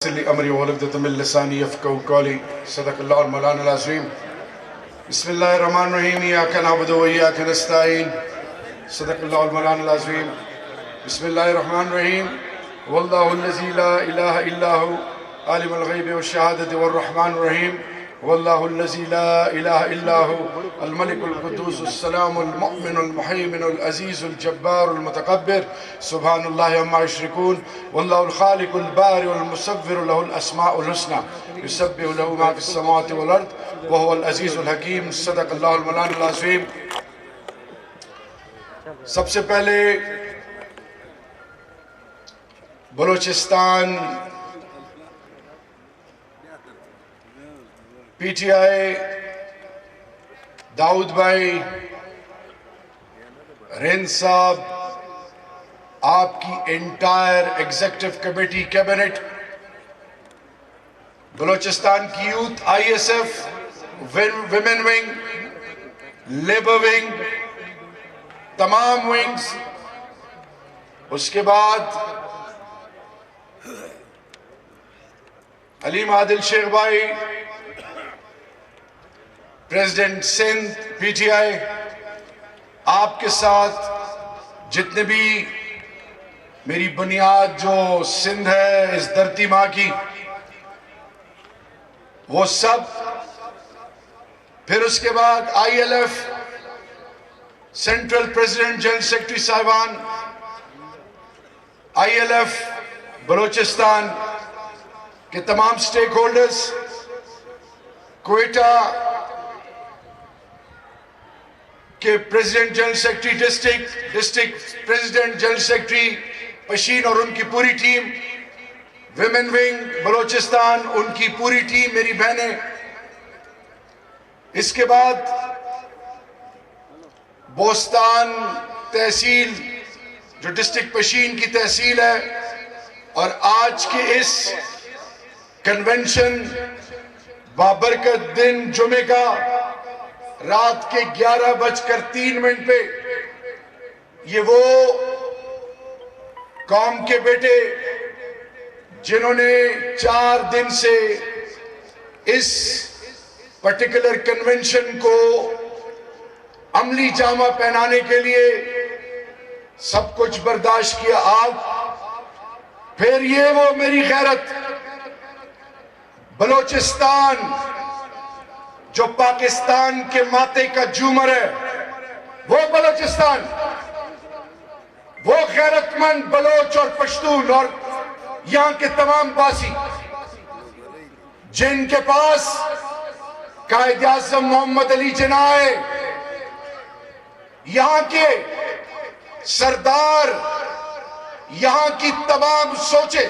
أمري وعقدة من لساني يفقهوا قولي صدق الله المولانا العظيم. بسم الله الرحمن الرحيم. إياك نعبد وإياك نستعين. صدق الله المولانا العظيم. بسم الله الرحمن الرحيم. والله الذي لا إله إلا هو عالم الغيب والشهادة والرحمن الرحيم. والله الذي لا إله إلا هو الملك القدوس السلام المؤمن المهيمن العزيز الجبار المتكبر سبحان الله عما يشركون. والله الخالق البارئ المصور له الأسماء الحسنى يسبح له ما في السماوات والأرض وهو العزيز الحكيم. صدق الله المولانا العظيم. سب سے پہلے بلوچستان پی ٹی آئی داؤد بھائی رین صاحب آپ کی entire executive committee cabinet Balochistan کی youth I S F women wing labour wing تمام ونگز اس کے بعد علیم عادل شیخ بھائی president Sindh P T I آپ کے ساتھ جتنے بھی میری بنیاد جو سندھ ہے اس دھرتی ماں کی وہ سب پھر اس کے بعد I L F central president general secretary صاحبان آئی ایل ایف بلوچستان کے تمام سٹیک ہولڈرز کوئٹہ کہ president general secretary district president general secretary Pishin اور ان کی پوری ٹیم ویمن ونگ بلوچستان ان کی پوری ٹیم میری بہنیں اس کے بعد بوستان تحصیل جو ڈسٹرکٹ پشین کی تحصیل ہے اور آج کے اس کنونشن بابرکت دن جمعہ کا رات کے 11:03 پہ یہ وہ قوم کے بیٹے جنہوں نے 4 دن سے اس پرٹیکولر کنونشن کو عملی جامہ پہنانے کے لیے سب کچھ برداشت کیا پھر یہ وہ میری غیرت بلوچستان جو پاکستان کے ماتے کا جومر ہے وہ بلوچستان وہ غیرت مند بلوچ اور پشتون اور یہاں کے تمام باسی جن کے پاس قائد اعظم محمد علی جناح ہے یہاں کے سردار یہاں کی تمام سوچیں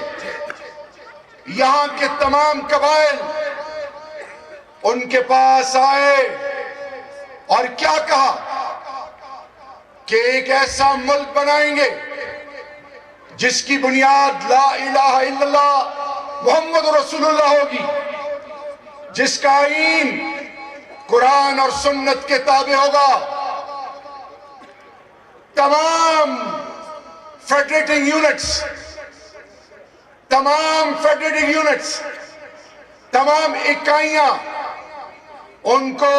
یہاں کے تمام قبائل ان کے پاس آئے اور کیا کہا کہ ایک ایسا ملک بنائیں گے جس کی بنیاد لا الہ الا اللہ محمد رسول اللہ ہوگی جس کا آئین قرآن اور سنت کے تابع ہوگا تمام فیڈریٹنگ یونٹس تمام اکائیاں ان کو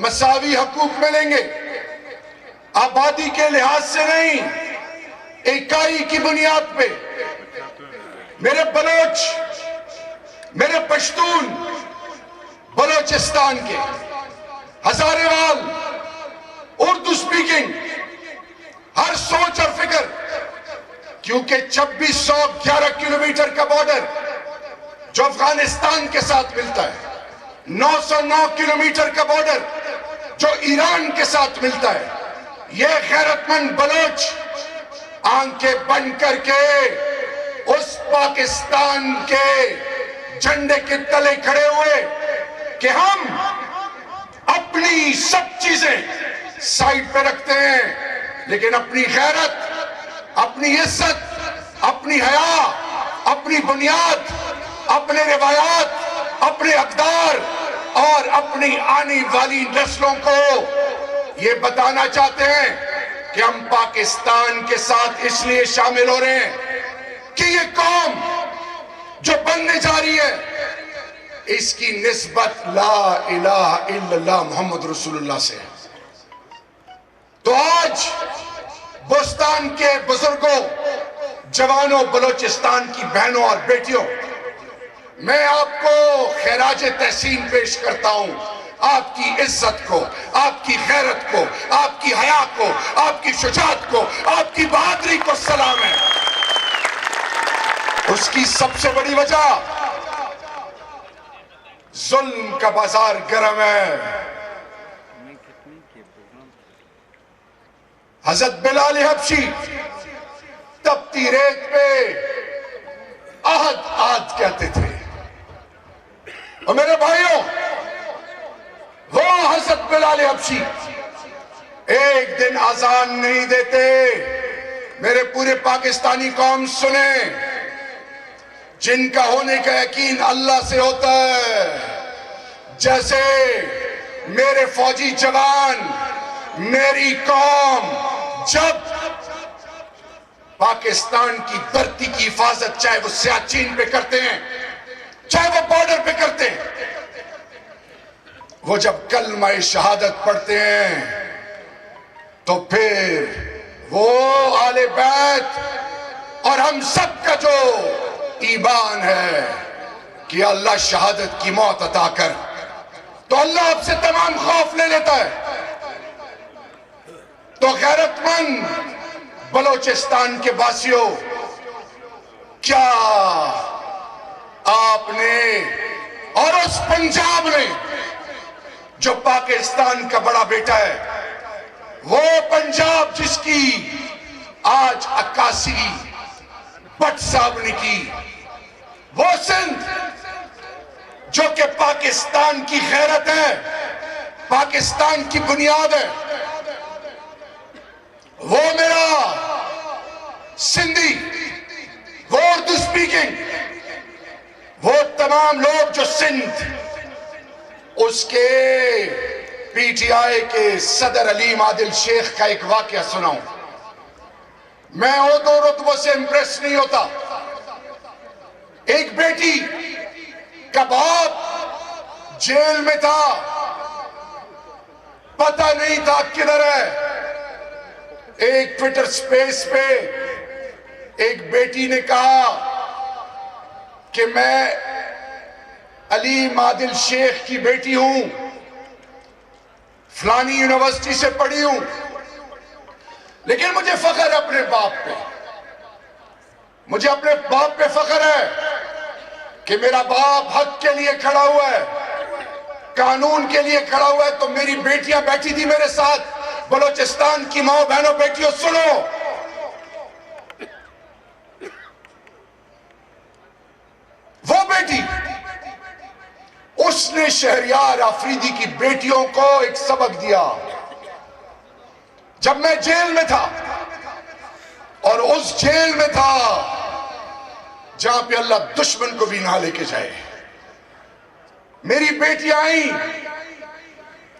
مساوی حقوق ملیں گے آبادی کے لحاظ سے نہیں اکائی کی بنیاد پہ میرے بلوچ میرے پشتون بلوچستان کے ہزارے وال اردو سپیکنگ ہر سوچ اور فکر کیونکہ 2611 کلومیٹر کا بارڈر جو افغانستان کے ساتھ ملتا ہے 909 کلومیٹر کا بارڈر جو ایران کے ساتھ ملتا ہے یہ غیرت مند بلوچ آنکھیں بند کر کے اس پاکستان کے جھنڈے کے تلے کھڑے ہوئے کہ ہم اپنی سب چیزیں سائیڈ پہ رکھتے ہیں لیکن اپنی غیرت اپنی عزت اپنی حیا اپنی بنیاد اپنے روایات اپنے اقدار اور اپنی آنے والی نسلوں کو یہ بتانا چاہتے ہیں کہ ہم پاکستان کے ساتھ اس لیے شامل ہو رہے ہیں کہ یہ قوم جو بننے جا رہی ہے، اس کی نسبت لا الہ الا اللہ محمد رسول اللہ سے ہے۔ تو آج بوستان کے بزرگوں، جوانوں، بلوچستان کی بہنوں اور بیٹیوں، میں آپ کو خراج تحسین پیش کرتا ہوں، آپ کی عزت کو، آپ کی غیرت کو، آپ کی حیا کو، آپ کی شجاعت کو، آپ کی بہادری کو سلام ہے۔ اس کی سب سے بڑی وجہ ظلم کا بازار گرم ہے۔ حضرت بلال حبشی تپتی ریت پہ آہد آہد کہتے تھے، اور میرے بھائیوں، وہ حضرت بلال حبشی ایک دن اذان نہیں دیتے۔ میرے پورے پاکستانی قوم سنیں، جن کا ہونے کا یقین اللہ سے ہوتا ہے، جیسے میرے فوجی جوان، میری قوم جب پاکستان کی دھرتی کی حفاظت چاہے وہ سیاچین پہ کرتے ہیں، چاہے وہ بارڈر پہ کرتے ہیں، وہ جب کلمہ شہادت پڑھتے ہیں تو پھر وہ آل بیت اور ہم سب کا جو ایمان ہے کہ اللہ شہادت کی موت عطا کر، تو اللہ آپ سے تمام خوف لے لیتا ہے۔ تو غیرت مند بلوچستان کے باسیوں، کیا آپ نے اور اس پنجاب نے جو پاکستان کا بڑا بیٹا ہے، وہ پنجاب جس کی آج عکاسی بٹ صاحب نے کی، وہ سندھ جو کہ پاکستان کی غیرت ہے، پاکستان کی بنیاد ہے، وہ میرا سندھی، وہ اردو سپیکنگ، وہ تمام لوگ جو سندھ، اس کے پی ٹی آئی کے صدر علیم عادل شیخ کا ایک واقعہ سناؤں۔ میں عہدوں اور رتبوں سے امپریس نہیں ہوتا۔ ایک بیٹی کا باپ جیل میں تھا، پتہ نہیں تھا کدھر ہے۔ ایک ٹویٹر سپیس پہ ایک بیٹی نے کہا کہ میں علیم عادل شیخ کی بیٹی ہوں، فلانی یونیورسٹی سے پڑھی ہوں، لیکن مجھے فخر ہے اپنے باپ پہ، مجھے اپنے باپ پہ فخر ہے کہ میرا باپ حق کے لیے کھڑا ہوا ہے، قانون کے لیے کھڑا ہوا ہے۔ تو میری بیٹیاں بیٹھی تھی میرے ساتھ، بلوچستان کی ماں بہنوں بیٹیوں سنو، وہ بیٹی، اس نے شہریار آفریدی کی بیٹیوں کو ایک سبق دیا۔ جب میں جیل میں تھا، اور اس جیل میں تھا جہاں پہ اللہ دشمن کو بھی نہ لے کے جائے، میری بیٹی آئیں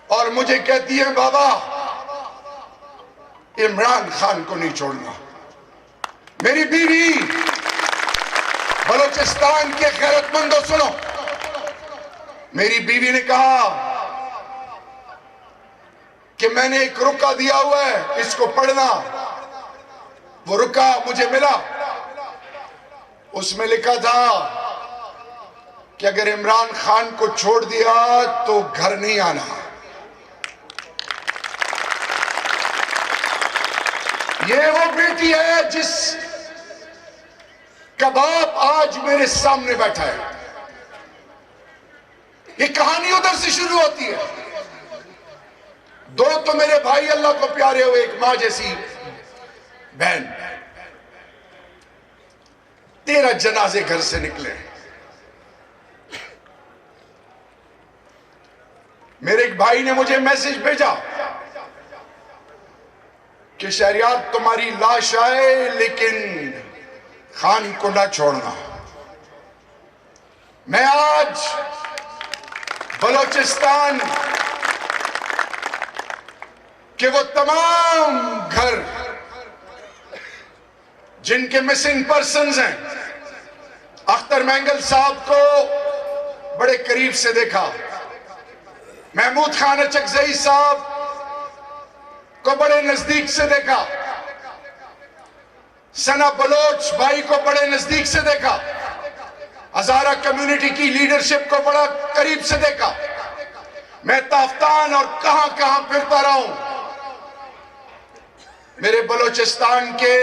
اور مجھے کہتی ہیں بابا عمران خان کو نہیں چھوڑنا۔ میری بیوی، بلوچستان کے غیرت مندوں سنو، میری بیوی نے کہا کہ میں نے ایک رکا دیا ہوا ہے، اس کو پڑھنا۔ وہ رکا مجھے ملا، اس میں لکھا تھا کہ اگر عمران خان کو چھوڑ دیا تو گھر نہیں آنا۔ یہ وہ بیٹی ہے جس کا باپ آج میرے سامنے بیٹھا ہے۔ یہ کہانی ادھر سے شروع ہوتی ہے۔ دو تو میرے بھائی اللہ کو پیارے ہوئے، ایک ماں جیسی بہن، 13 جنازے گھر سے نکلے۔ میرے ایک بھائی نے مجھے میسج بھیجا کہ شہریار تمہاری لاش آئے لیکن خان کو نہ چھوڑنا۔ میں آج بلوچستان کہ وہ تمام گھر جن کے مسنگ پرسنز ہیں، اختر مینگل صاحب کو بڑے قریب سے دیکھا، محمود خان اچکزئی صاحب کو بڑے نزدیک سے دیکھا، ثنا بلوچ بھائی کو بڑے نزدیک سے دیکھا، ہزارہ کمیونٹی کی لیڈرشپ کو بڑا قریب سے دیکھا۔ میں تافتان اور کہاں کہاں پھرتا رہا ہوں۔ میرے بلوچستان کے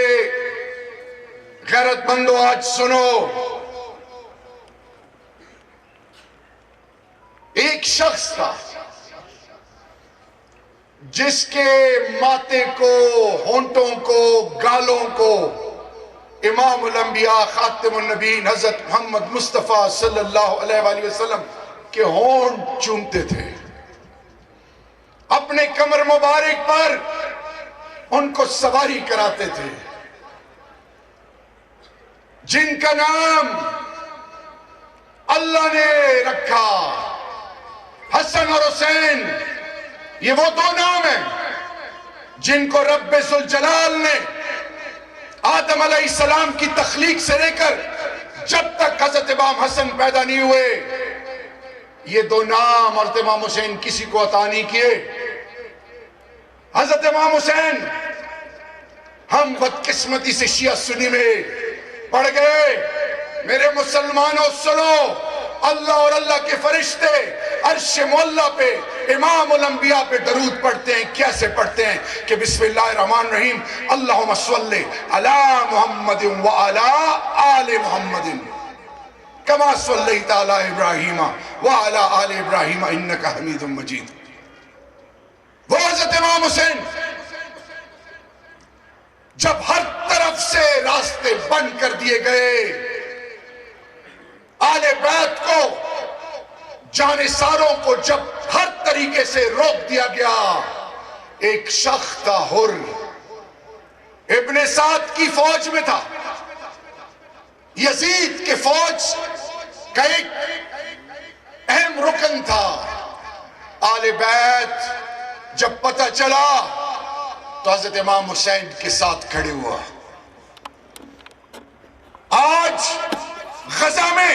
غیرت مندو آج سنو، ایک شخص تھا جس کے ماتھے کو، ہونٹوں کو، گالوں کو امام الانبیاء خاتم النبیین حضرت محمد مصطفیٰ صلی اللہ علیہ وآلہ وسلم کے ہونٹ چومتے تھے، اپنے کمر مبارک پر ان کو سواری کراتے تھے، جن کا نام اللہ نے رکھا حسن اور حسین۔ یہ وہ دو نام ہیں جن کو رب ذوالجلال نے آدم علیہ السلام کی تخلیق سے لے کر جب تک حضرت امام حسن پیدا نہیں ہوئے، یہ دو نام حضرت امام حسین کسی کو عطا نہیں کیے۔ حضرت امام حسین ہم بدقسمتی سے شیعہ سنی میں پڑ گئے۔ میرے مسلمانوں سنو، اللہ اور اللہ کے فرشتے عرش معلیٰ پہ امام الانبیاء پہ درود پڑھتے ہیں۔ کیسے پڑھتے ہیں کہ بسم اللہ الرحمن الرحیم، اللہم صلی علی محمد وعلی آل محمد کما صلیت علی ابراہیم وعلی آل ابراہیم انکا حمید مجید۔ وہ حضرت امام حسین جب ہر طرف سے راستے بند کر دیے گئے، آل بیت کو، جانثاروں کو جب ہر طریقے سے روک دیا گیا، ایک شخص تھا حر، ابن سعد کی فوج میں تھا، یزید کے فوج کا ایک اہم رکن تھا۔ آل بیت جب پتہ چلا تو حضرت امام حسین کے ساتھ کھڑے ہوا۔ آج غزہ میں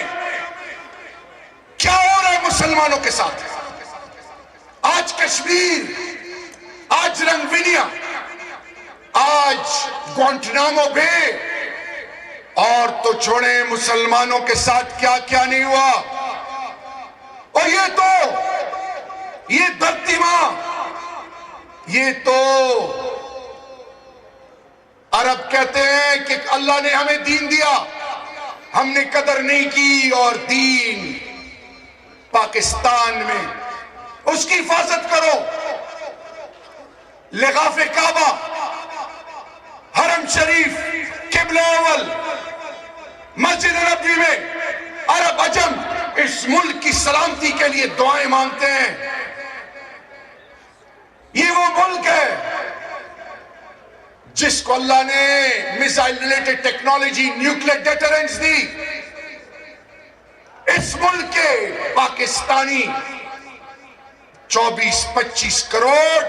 کیا ہو رہا ہے مسلمانوں کے ساتھ؟ آج کشمیر، آج رنگوینیا، آج گوانٹنامو بے، اور تو چھوڑیں مسلمانوں کے ساتھ کیا کیا نہیں ہوا۔ اور یہ دھرتی ماں، یہ تو عرب کہتے ہیں کہ اللہ نے ہمیں دین دیا، ہم نے قدر نہیں کی، اور دین پاکستان میں اس کی حفاظت کرو۔ لغاف کعبہ، حرم شریف، قبلہ اول، مسجد نبوی میں عرب عجم اس ملک کی سلامتی کے لیے دعائیں مانگتے ہیں۔ یہ وہ ملک ہے جس کو اللہ نے missile related technology, nuclear deterrence دی۔ اس ملک کے پاکستانی 24-25 کروڑ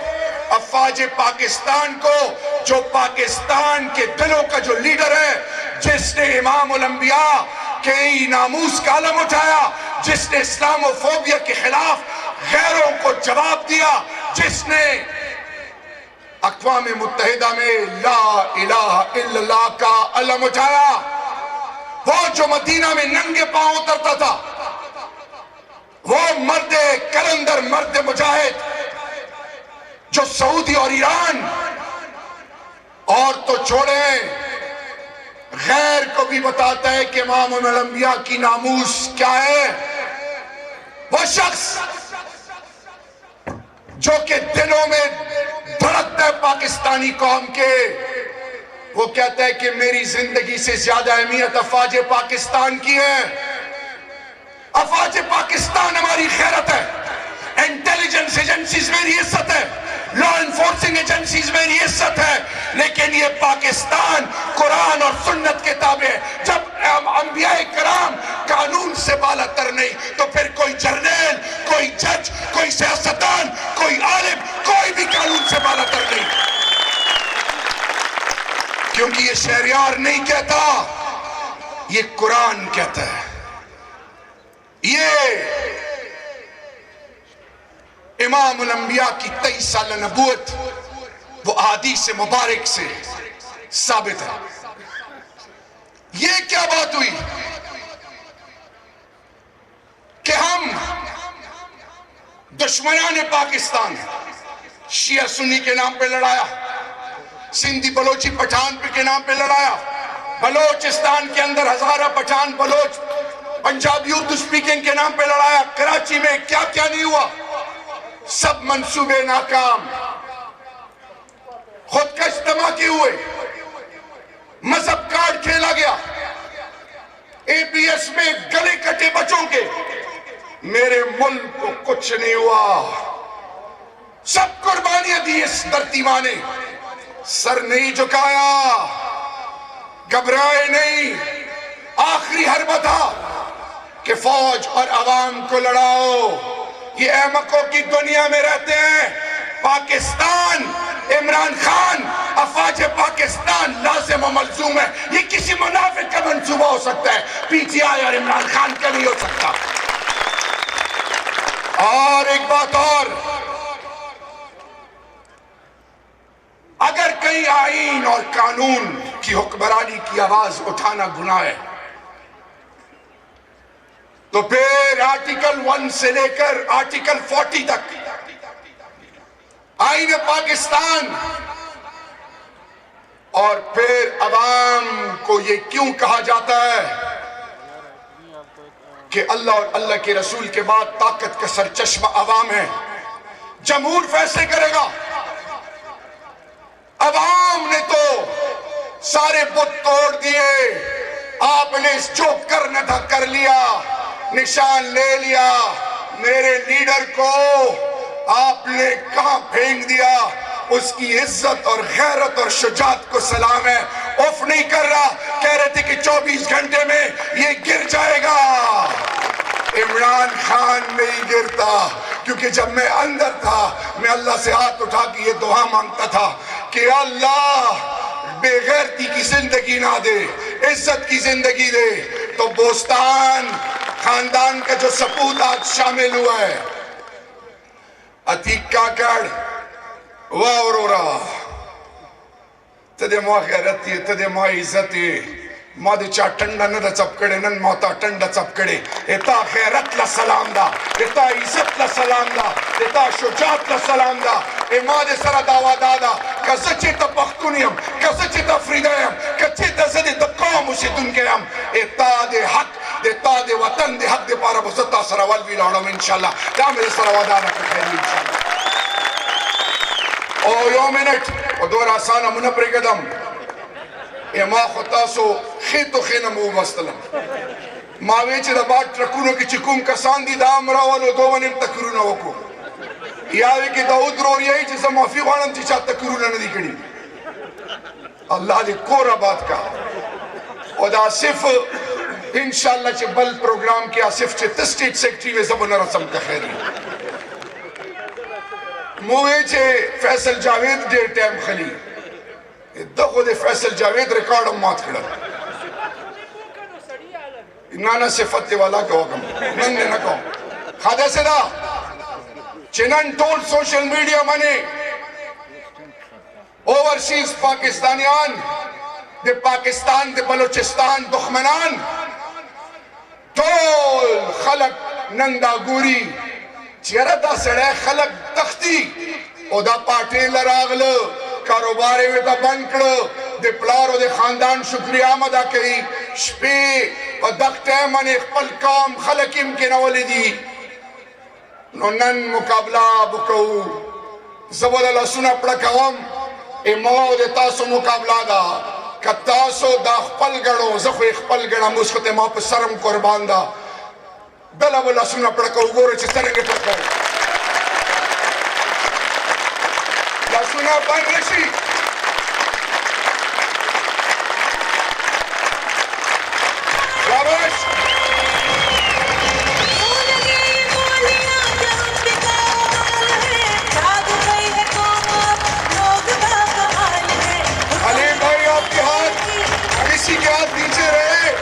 افواج پاکستان کو، جو پاکستان کے دلوں کا جو لیڈر ہے، جس نے امام الانبیاء کے ناموس کا علم اٹھایا، جس نے اسلام و فوبیا کے خلاف غیروں کو جواب دیا، جس نے اقوام متحدہ میں لا الہ الا اللہ کا علم اٹھایا، وہ جو مدینہ میں ننگے پاؤں اترتا تھا، وہ مرد کلندر، مرد مجاہد، جو سعودی اور ایران، اور تو چھوڑیں غیر کو بھی بتاتا ہے کہ امام الانبیاء کی ناموس کیا ہے۔ وہ شخص جو کہ دلوں میں دھڑکتا ہے پاکستانی قوم کے، وہ کہتا ہے کہ میری زندگی سے زیادہ اہمیت افواج پاکستان کی ہے۔ افواج پاکستان ہماری خیرت ہے، انٹیلیجنس ایجنسیز میری عزت ہے، لا انفورسنگ ایجنسیز میری عزت ہے، لیکن یہ پاکستان قرآن اور سنت کے تابع ہے۔ جب انبیاء کرام قانون سے بالا تر نہیں، تو پھر کوئی جرنیل، کوئی جج، کوئی سیاستدان، کوئی عالم، کوئی بھی قانون سے بالا تر نہیں، کیونکہ یہ شہریار نہیں کہتا، یہ قرآن کہتا ہے۔ یہ امام الانبیاء کی 23 سالہ نبوت وہ احادیث مبارک سے ثابت ہے. یہ کیا بات ہوئی کہ ہم دشمنان پاکستان شیعہ سنی کے نام پہ لڑایا، سندھی بلوچی پٹھان کے نام پہ لڑایا، بلوچستان کے اندر ہزارہ پٹھان بلوچ پنجابی اردو سپیکنگ کے نام پہ لڑایا، کراچی میں کیا کیا نہیں ہوا، سب منصوبے ناکام، خودکش دھماکے ہوئے، مذہب کارڈ کھیلا گیا، اے پی ایس میں گلے کٹے بچوں کے. میرے ملک کو کچھ نہیں ہوا، سب قربانیاں دی اس دھرتی ماں نے، سر نہیں جھکایا، گھبرائے نہیں. آخری حربہ تھا کہ فوج اور عوام کو لڑاؤ. یہ احمقوں کی دنیا میں رہتے ہیں. پاکستان، عمران خان، افواج پاکستان لازم و ملزوم ہے. یہ کسی منافق کا منصوبہ ہو سکتا ہے، پی ٹی آئی اور عمران خان کا نہیں ہو سکتا. اور ایک بات اور، اگر کہیں آئین اور قانون کی حکمرانی کی آواز اٹھانا گناہ ہے تو پھر آرٹیکل 1 سے لے کر آرٹیکل 40 تک آئین پاکستان اور پھر عوام کو یہ کیوں کہا جاتا ہے کہ اللہ اور اللہ کے رسول کے بعد طاقت کا سرچشمہ عوام ہے. جمہور فیصلے کرے گا. عوام نے تو سارے بت توڑ دیے، آپ نے جو کرنا تھا کر لیا، نشان لے لیا. میرے لیڈر کو آپ نے کہاں پھینک دیا؟ اس کی عزت اور غیرت اور شجاعت کو سلام ہے. اف نہیں کر رہا، کہہ رہے تھے کہ 24 گھنٹے میں یہ گر جائے گا. عمران خان نہیں گرتا، کیونکہ جب میں اندر تھا میں اللہ سے ہاتھ اٹھا کے یہ دعا مانگتا تھا کہ اللہ بے غیرتی کی زندگی نہ دے، عزت کی زندگی دے. تو بوستان خاندان کا جو سپوت آج شامل ہوا ہے، عتیق کاکڑ واہ اورورا، تدے ماں غیرتی، تدے ماں عزتی، ماں دے چاہ ٹنڈا نہ دا چپکڑے، نن موتا ٹنڈا چپکڑے. ایتا غیرت لسلام دا، ایتا عزت لسلام دا، ایتا شجاعت لسلام دا. اے ماں دے سرا دعویٰ دادا کسچے تا پختونیم، کسچے تا فریدیم، کچے تا زدے تا قوم اسے دن کے ہم. ایتا دے حق، ایتا دے وطن دے حق دے پارا بسطا سرا والوی لاڑم انشاءاللہ. دا میرے سرا وعدانا کا خیلی انشاءاللہ. او یو منٹ او دور آسانا منہ پر قدم اما خطاسو خیتو خینمو مستلم ماوے چی دا بات ٹرکونو کی چکوم کسان دی دا امراوالو دو ونیم تکرونا وکو یاوے کی داود رو ریائی چیزا معافی غانم چی چاہ تکرونا ندی کڑی. اللہ دے کورا بات کا او دا صرف انشاءاللہ چی بل پروگرام کیا صرف چی تسٹیٹ سیکٹری وے زبان رسم کا خیری موے چھے فیصل جاوید دے ٹیم خلی دخو دے فیصل جاوید ریکارڈ مات کھڑا نانا صفت والا کا حکم ننگے نہ کہو خادے سے دا چنن ٹول سوشل میڈیا مانے اوورسیز پاکستانیان دے پاکستان دے بلوچستان دخمنان ٹول خلق نندا گوری چیرہ دا سڑے خلق تختی او دا پاٹے لراغل کاروبارے وے دا بنکڑ دے پلارو دے خاندان شکریہ آمدہ کئی شپی و دکھتے من اقبل کام خلق امکن اولی دی نو نن مقابلہ بکو زبال اللہ سنہ پڑکوام اماؤ دے تاسو مقابلہ دا کہ تاسو دا اقبل گڑو زخو اقبل گڑا مسخت اماؤ پر سرم قربان دا بلا بلا سنہ پڑکو گورے چھ سرنگے پڑکو لا سنہ بان رشی شاباش علیم بھائی آپ کے ہاتھ کسی کے ہاتھ نیچے رہے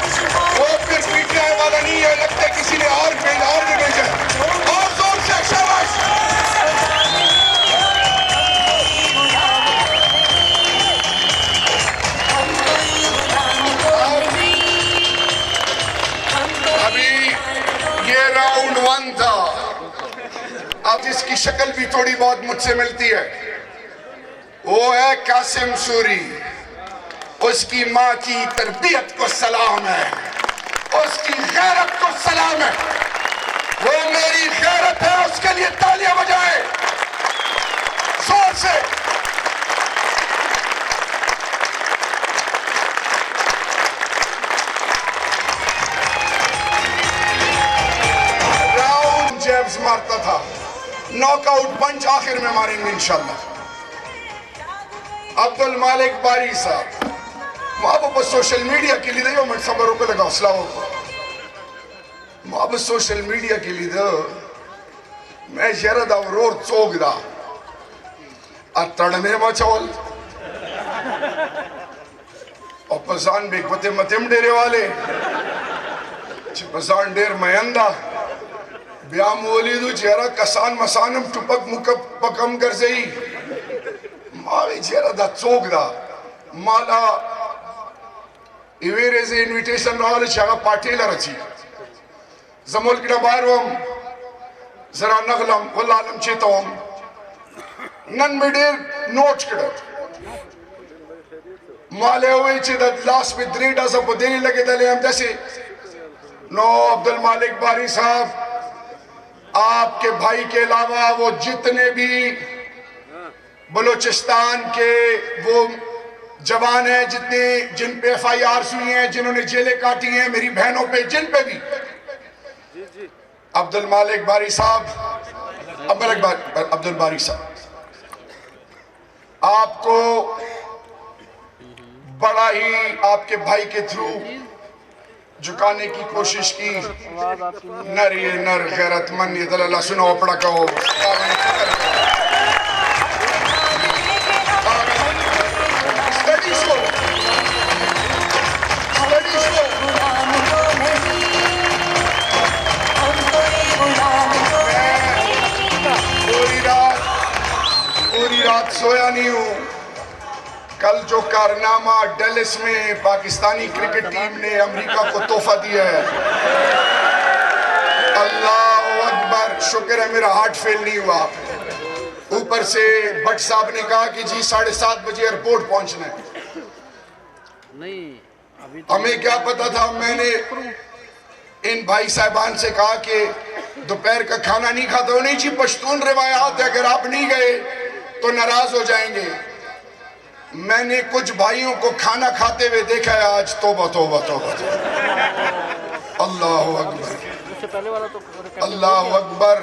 وہ پھر پیٹنے والا نہیں ہے لگتا ہے کسی نے اور پہنا یہ راؤنڈ 1 تھا. اب جس کی شکل بھی تھوڑی بہت مجھ سے ملتی ہے وہ ہے قاسم سوری. اس کی ماں کی تربیت کو سلام ہے, اس کی غیرت کو سلام ہے. وہ میری غیرت ہے, اس کے لیے تالیاں بجائے زور سے. راؤنڈ جیبز مارتا تھا, ناک آؤٹ پنچ آخر میں ماریں گے انشاءاللہ. عبد المالک باری صاحب محبت سوشل میڈیا کے لیے دیو, میں صبروں کو لگا اسلام کو محبت سوشل میڈیا کے لیے دیو. میں شہرہ دا ورور چوک دا اتڑنے مچول اور پسان بھی کتے متم ڈیرے والے پسان ڈیر میندہ بیام ولیدو چہرہ کسان مسانم ٹپک مکب پکم کر زئی. ماوی چہرہ دا چوک دا مالا ایویرے سے انویٹیشن رہا چاہا پاٹیلہ رچی زمول کی نباروم ذرا نغلم واللہ علم چیتا ہم نن میں دیر نوٹ کڑا مالے ہوئے چی دا لاس میں دریڈا سا پو دینی لگے دلے ہم جیسے نو عبد المالک باری صاحب آپ کے بھائی کے علاوہ وہ جتنے بھی بلوچستان کے وہ جوان ہیں جن پہ ایف آئی آر ہوئی ہیں, جنہوں نے جیلیں کاٹی ہیں, میری بہنوں پہ جن پہ بھی عبد المالک باری صاحب عبد الباری صاحب آپ کو بڑا ہی آپ کے بھائی کے تھرو جھکانے کی کوشش کی. نر یہ نر غیرت مند یہ دل اللہ سنو اپڑا کہو پوری رات سویا نہیں ہوں. کل جو کارنامہ ڈیلس میں پاکستانی کرکٹ ٹیم نے امریکہ کو تحفہ دیا ہے, اللہ اکبر, شکر ہے میرا ہارٹ فیل نہیں ہوا. اوپر سے بٹ صاحب نے کہا کہ جی 7:30 بجے ایئرپورٹ پہنچنا ہے. ہمیں کیا پتا تھا, میں نے ان بھائی صاحبان سے کہا کہ دوپہر کا کھانا نہیں کھاتا ہو. نہیں جی پشتون روایات ہے, اگر آپ نہیں گئے تو ناراض ہو جائیں گے. میں نے کچھ بھائیوں کو کھانا کھاتے ہوئے دیکھا ہے آج. توبہ توبہ توبہ اللہ اکبر اللہ اکبر.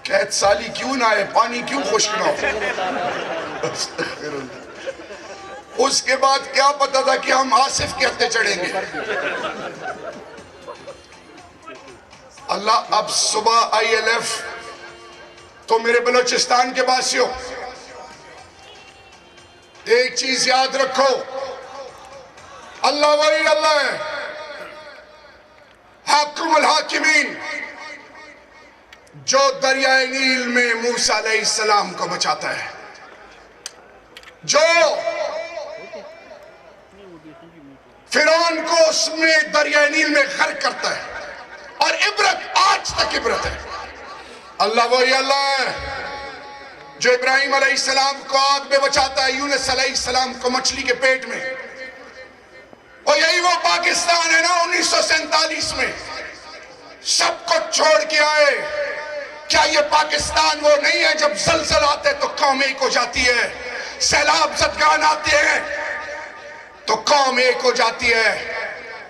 قید سالی کیوں نہ آئے, پانی کیوں خشک نہ ہو. اس کے بعد کیا پتا تھا کہ ہم آصف کے ہتھے چڑھیں گے. اللہ اب صبح ILF تو میرے بلوچستان کے باسیوں ایک چیز یاد رکھو, اللہ ولی اللہ ہے, حاکم الحاکمین, جو دریائے نیل میں موسیٰ علیہ السلام کو بچاتا ہے, جو فرعون کو اس میں دریائے نیل میں غرق کرتا ہے, اور عبرت آج تک عبرت ہے. اللہ وہی اللہ ہے جو ابراہیم علیہ السلام کو آگ میں بچاتا ہے, یونس علیہ السلام کو مچھلی کے پیٹ میں. اور یہی وہ پاکستان ہے نا 1947 میں سب کو چھوڑ کے آئے. کیا یہ پاکستان وہ نہیں ہے جب زلزل آتے تو قوم ایک ہو جاتی ہے, سیلاب زدگان آتے ہیں تو قوم ایک ہو جاتی ہے.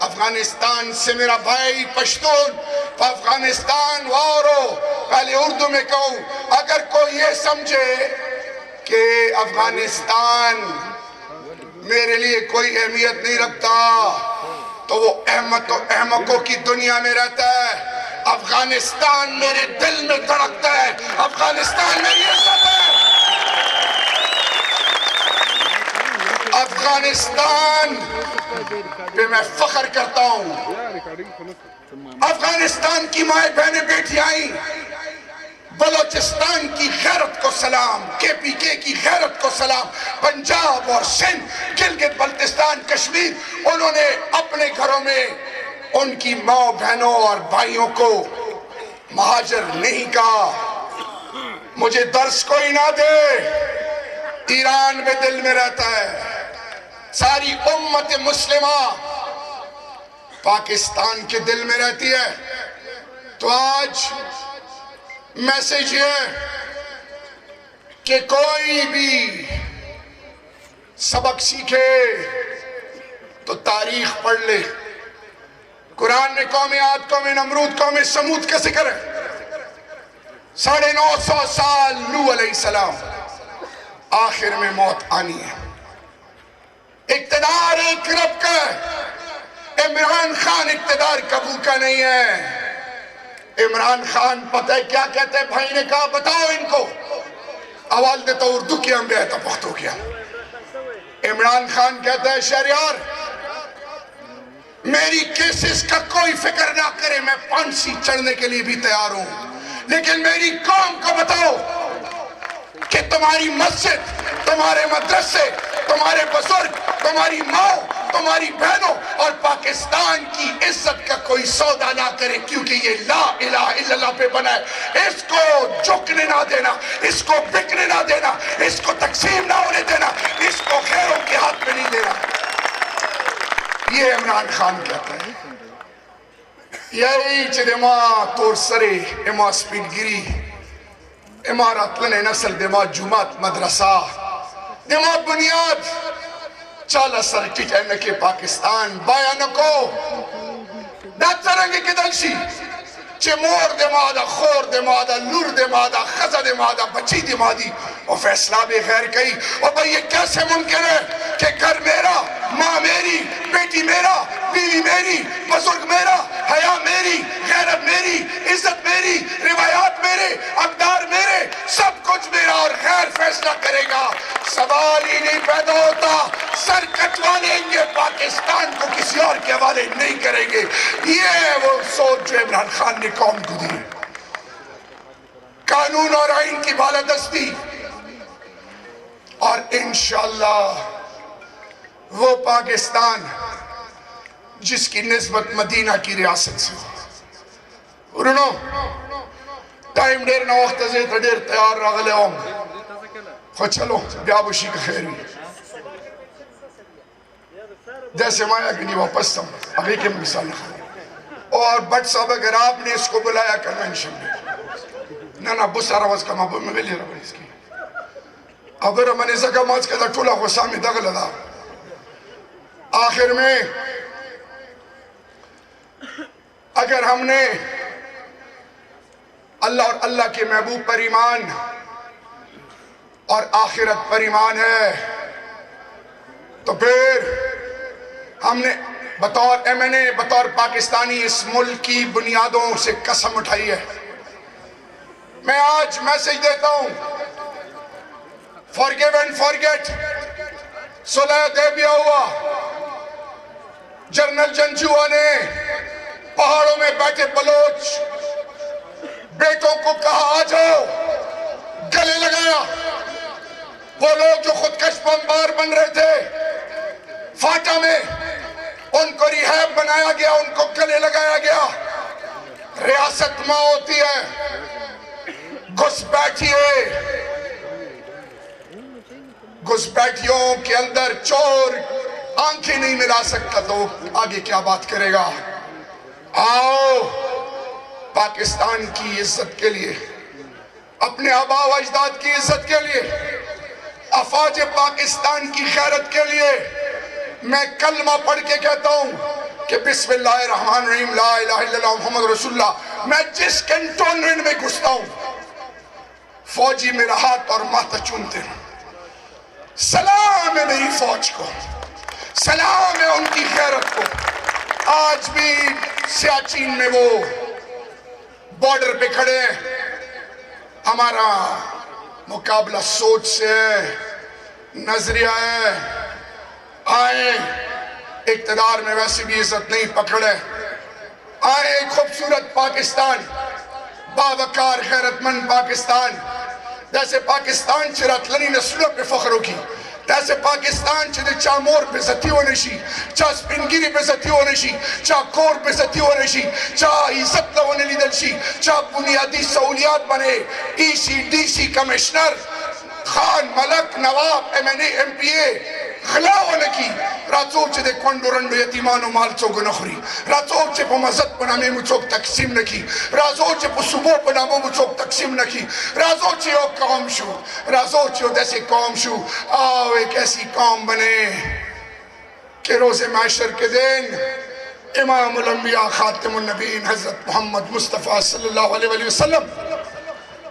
افغانستان سے میرا بھائی پشتون افغانستان وارو, پہلے اردو میں کہوں, اگر کوئی یہ سمجھے کہ افغانستان میرے لیے کوئی اہمیت نہیں رکھتا تو وہ احمقوں کی دنیا میں رہتا ہے. افغانستان میرے دل میں دھڑکتا ہے, افغانستان میری عزت ہے, افغانستان پہ میں فخر کرتا ہوں. افغانستان کی مائیں بہنیں بیٹی آئیں, بلوچستان کی غیرت کو سلام, KPK کی غیرت کو سلام. پنجاب اور سندھ, گلگت بلتستان, کشمیر, انہوں نے اپنے گھروں میں ان کی ماں بہنوں اور بھائیوں کو مہاجر نہیں کہا. مجھے درس کوئی نہ دے، ایران میں دل میں رہتا ہے. ساری امت مسلمہ پاکستان کے دل میں رہتی ہے. تو آج میسج یہ کہ کوئی بھی سبق سیکھے تو تاریخ پڑھ لے. قرآن نے قوم عاد، قوم نمرود، قوم سمود کا ذکر ہے. 950 سال نوح علیہ السلام، آخر میں موت آنی ہے. اقتدار ایک رب کا ہے. عمران خان اقتدار کبو کا نہیں ہے. عمران خان پتہ ہے کیا کہتے ہیں؟ بھائی نے کہا بتاؤ ان کو. آواز دیتا اردو کیا ہم بیتا پختو کیا. عمران خان کہتا ہے شہریار میری کیسز کا کوئی فکر نہ کرے، میں پھانسی چڑھنے کے لیے بھی تیار ہوں، لیکن میری قوم کو بتاؤ کہ تمہاری مسجد، تمہارے مدرسے، تمہارے بزرگ، تمہاری ماں، تمہاری بہنوں اور پاکستان کی عزت کا کوئی سودا نہ کرے، کیونکہ یہ لا الہ الا اللہ پہ بنا ہے. اس کو جھکنے نہ دینا، اس کو بکنے نہ دینا، اس کو تقسیم نہ ہونے دینا، اس کو غیروں کے ہاتھ میں نہیں دینا. یہ عمران خان کہتا ہے. یہی چھ دما تور سرے اما سپیڈ گیری اما راتلن نسل دما جماعت مدرسہ دما بنیاد چالا سر ٹیٹینکے پاکستان بیانکو داترنگی کدلشی چھ مور دمادا، خور دمادا، لور دمادا، خزہ دمادا، بچی دمادی اور فیصلہ بے خیر کئی. اور بھئی یہ کیسے ممکن ہے کہ گھر میرا، ماں میری، بیٹی میرا، بیوی میری، بزرگ میرا، حیا میری، غیرت میری، عزت میری، روایات میرے، اقدار میرے، سب کچھ میرا اور غیر فیصلہ کرے گا؟ سوال ہی نہیں پیدا ہوتا. سر کٹوا لیں گے، پاکستان کو کسی اور کے حوالے نہیں کریں گے. یہ وہ سوچ جو عمران خان نے قوم کو دی. قانون اور آئین کی بالادستی اور انشاءاللہ وہ پاکستان جس کی نسبت مدینہ کی ریاست سے ہو. رونو ٹائم دیر نہ وقت زیت دیر تیار راغلے ہوں خود چلو بیابوشی کا خیر ہوئی جیسے مایا کہ نہیں واپس تم ابھی کے مثال خواہ. اور بٹ صاحب اگر آپ نے اس کو بلایا کنونشن میں نہ بسا روز کا مابو میں ویلی رو اس کی اگر من زکا ماز کا ٹولا خسامی دغل دا. آخر میں اگر ہم نے اللہ اور اللہ کے محبوب پر ایمان اور آخرت پر ایمان ہے تو پھر ہم نے بطور ایم این اے، بطور پاکستانی اس ملک کی بنیادوں سے قسم اٹھائی ہے. میں آج میسج دیتا ہوں forgive and forget. صلح دیبیہ ہوا، جنرل جنجوہ نے پہاڑوں میں بیٹھے بلوچ بیٹوں کو کہا آ جاؤ، گلے لگایا. وہ لوگ جو خودکش بمبار بن رہے تھے فاٹا میں ان کو ریحیب بنایا گیا، ان کو گلے لگایا گیا. ریاست ماں ہوتی ہے، گھس بیٹھیے. گھس بیٹھیوں کے اندر چور آنکھیں نہیں ملا سکتا تو آگے کیا بات کرے گا؟ آؤ پاکستان کی عزت کے لیے، اپنے آبا و اجداد کی عزت کے لیے، افواج پاکستان کی خیرت کے لیے میں کلمہ پڑھ کے کہتا ہوں کہ بسم اللہ الرحمن الرحیم لا الہ الا اللہ محمد رسول اللہ. میں جس کنٹونمنٹ میں گھستا ہوں فوجی میرا ہاتھ اور ماتھا چومتے ہیں. سلام ہے میری فوج کو، سلام ہے ان کی خیرت کو. آج بھی سیاچین میں وہ بارڈر پہ کھڑے ہیں. ہمارا مقابلہ سوچ سے ہے، نظریہ ہے. آئیں اقتدار میں ویسے بھی عزت نہیں پکڑے. آئیں خوبصورت پاکستان، باوقار غیرت مند پاکستان، جیسے پاکستان چراتلنی نسلوں پہ فخر ہوگی، تاسے پاکستان چھ دے چاہ مور پہ زتی ہونے شی، چاہ سپنگیری پہ زتی ہونے شی، چاہ کور پہ زتی ہونے شی، چاہ عزت ہونے لیدل شی، چاہ بنیادی سہولیات بنے، A C D C commissioner, Khan Malik Nawab M N A M P A خلاو نکی راتو چھ دے کنڈو رنڈو یتیمانو مال چوگو نخوری، راتو چھ پا مزد پنا میں مچوک تقسیم نکی، راتو چھ پا صبح پنا میں مچوک تقسیم نکی، راتو چھ یو قوم شو، راتو چھ یو دیسے قوم شو، آو ایک ایسی قوم بنے کہ روز معاشر کے دن امام الانبیاء خاتم النبیین حضرت محمد مصطفیٰ صلی اللہ علیہ وسلم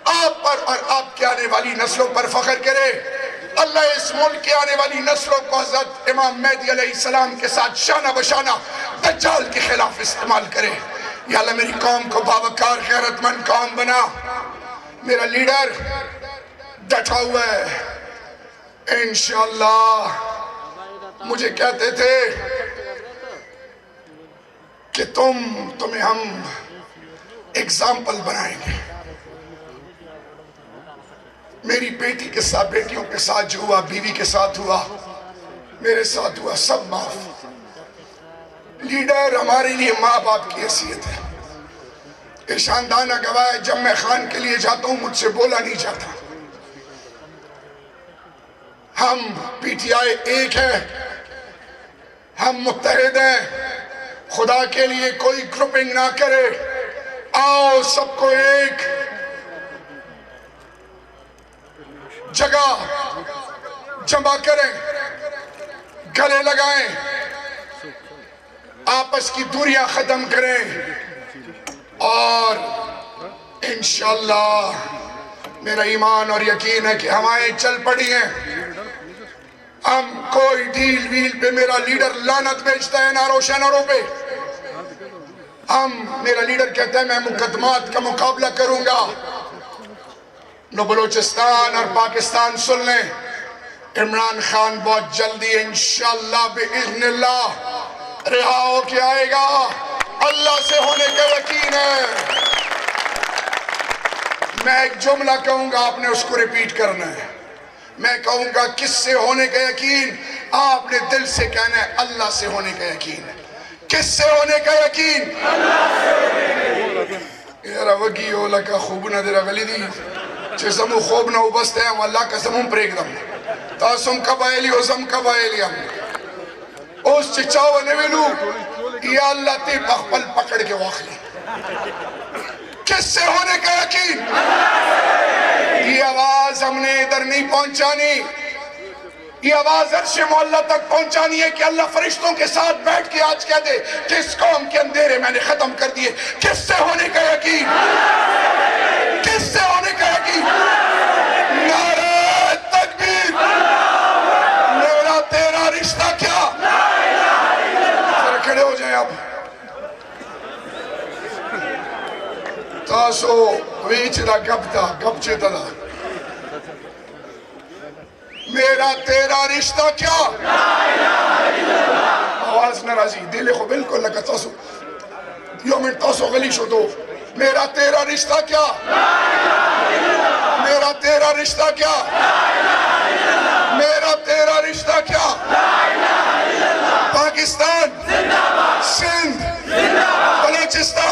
آپ پر اور آپ کے آنے والی نسلوں پر فخر کرے، اللہ اس ملک کے آنے والی نسلوں کو حضرت امام مہدی علیہ السلام کے ساتھ شانہ بشانہ دجال کے خلاف استعمال کرے۔ یا اللہ میری قوم کو باوقار غیرت مند قوم بنا، میرا لیڈر ڈٹا ہوا ہے انشاءاللہ۔ مجھے کہتے تھے کہ تمہیں ہم اگزامپل بنائیں گے، میری بیٹی کے ساتھ، بیٹیوں کے ساتھ جو ہوا، بیوی کے ساتھ ہوا، میرے ساتھ ہوا، سب معاف۔ لیڈر ہمارے لیے ماں باپ کی حیثیت ہے۔ ارشاندانہ گواہ ہے، جب میں خان کے لیے جاتا ہوں مجھ سے بولا نہیں جاتا۔ ہم پی ٹی آئی ایک ہے، ہم متحد ہیں، خدا کے لیے کوئی گروپنگ نہ کرے، آؤ سب کو ایک جگہ جمع کریں، گلے لگائیں، آپس کی دوریاں ختم کریں، اور انشاءاللہ میرا ایمان اور یقین ہے کہ ہمارے چل پڑی ہیں۔ ہم کوئی ڈیل ویل پہ میرا لیڈر لعنت بیچتا ہے نارو شنروں پہ، میرا لیڈر کہتا ہے میں مقدمات کا مقابلہ کروں گا۔ نو بلوچستان اور پاکستان سن لیں، عمران خان بہت جلدی انشاءاللہ بإذن اللہ رہا ہو کے آئے گا، اللہ سے ہونے کا یقین ہے۔ میں ایک جملہ کہوں گا، آپ نے اس کو ریپیٹ کرنا ہے۔ میں کہوں گا کس سے ہونے کا یقین، آپ نے دل سے کہنا ہے اللہ سے ہونے کا یقین۔ کس سے ہونے کا یقین؟ یارا وگی اولا کا خوب نہ دیرا غلی دی چھے زمو خوب نہ اوبستے ہیں واللہ کا زمون پریگ دم تاسم قبائلی و زم قبائلی ہم اس چچاو نویلو یا اللہ تی پخپل پکڑ کے واخلی۔ کس سے ہونے کا یقین؟ یہ آواز ہم نے ادھر نہیں پہنچانی، یہ آواز عرش مولا تک پہنچانی ہے کہ اللہ فرشتوں کے ساتھ بیٹھ کے آج کہہ دے کہ اس قوم کے اندھیرے میں نے ختم کر دیے۔ کس سے ہونے کا یقین؟ کس سے ہونے کا یقین؟ نعرہ تکبیر! میرا تیرا رشتہ کیا؟ ذرا کھڑے ہو جائیں آپ۔ تاسو ویچ دا گب دا گب چیتا دا میرا تیرا رشتہ کیا؟ آواز نرازی دل خو بالکل لگا تاسو یومن تاسو غلی شو دو میرا تیرا رشتہ کیا؟ میرا تیرا رشتہ کیا؟ میرا تیرا رشتہ کیا؟ پاکستان، سندھ، بلوچستان